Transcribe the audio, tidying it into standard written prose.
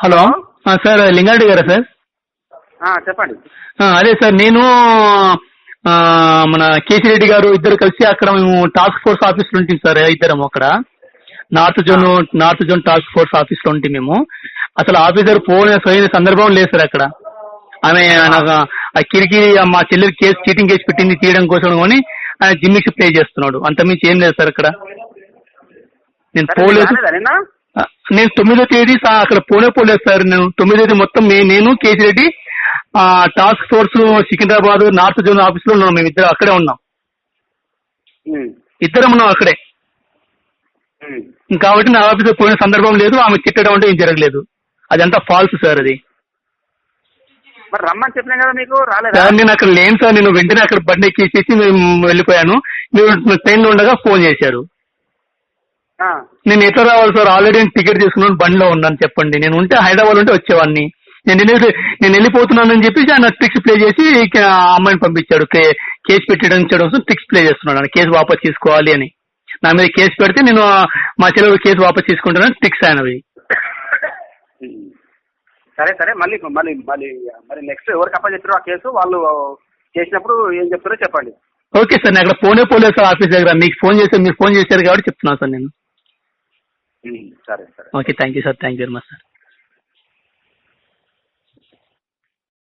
Hello sir Lingareddy గారా sir? చెప్పండి. అదే సార్ నేను మన కేసీ రెడ్డి గారు ఇద్దరు కలిసి అక్కడ మేము టాస్క్ ఫోర్స్ ఆఫీస్లో ఉంటుంది సార్. ఇద్దరం అక్కడ నార్త్ జోన్ టాస్క్ ఫోర్స్ ఆఫీస్లో ఉంటే మేము అసలు ఆఫీసర్ ఫోన్ అయిన సందర్భం లేదు సార్. అక్కడ ఆమె ఆ కిరికి మా చెల్లెలు కేసు చీటింగ్ కేసు పెట్టింది తీయడం కోసం అని ఆయన జిమ్మిక్స్ ప్లే చేస్తున్నాడు. అంతమించి ఏం లేదు సార్ అక్కడ. నేను పోలేదు. నేను 9వ తేదీ అక్కడ పోలేదు సార్. నేను 9వ తేదీ మొత్తం నేను K C Reddy task force Secunderabad north zone office లో ఉన్నాం. మేము ఇద్దరు అక్కడే ఉన్నాం. ఇద్దరం ఉన్నాం అక్కడే. కాబట్టి నా ఆఫీస్ పోయిన సందర్భం లేదు. ఆమె తిట్టడం అంటే ఏం జరగలేదు. అదంతా ఫాల్స్ సార్. అది రమ్మని చెప్పినా కదా మీకు రాలేదు సార్. నేను అక్కడ లేను సార్. నేను వెంటనే అక్కడ బండి ఎక్కేసేసి మేము వెళ్ళిపోయాను. మీరు ట్రైన్లో ఉండగా ఫోన్ చేశారు. నేను ఎట్లా రావాలి సార్? ఆల్రెడీ నేను టికెట్ తీసుకున్నాను, బండిలో ఉన్నాను. చెప్పండి. నేను ఉంటే హైదరాబాద్ ఉంటే వచ్చేవాడిని. నేను వెళ్ళిపోతున్నానని చెప్పేసి ఆయన ట్రిక్స్ ప్లే చేసి ఆ అమ్మాయిని పంపించాడు. కేసు పెట్టడం ట్రిక్స్ ప్లే చేస్తున్నాడు. కేసు వాపస్ తీసుకోవాలి అని. నా మీద కేసు పెడితే నేను మా చెల్లెలు కేసు వాపస్ తీసుకుంటానని ట్రిక్స్ ఆయనవి. సరే సరే. మళ్ళీ మళ్ళీ మళ్ళీ మరి నెక్స్ట్ ఎవరికి అప్ప చెప్పారో ఆ కేసు వాళ్ళు చేసినప్పుడు ఏం చెప్తారో చెప్పండి. Okay sir. నేను అక్కడ పోలేదు సార్ ఆఫీస్ దగ్గర. మీకు ఫోన్ చేశారు, మీరు ఫోన్ చేశారు కాబట్టి చెప్తున్నాను సార్ నేను. సరే సరే. Okay. Thank you sir. Thank you very much sir.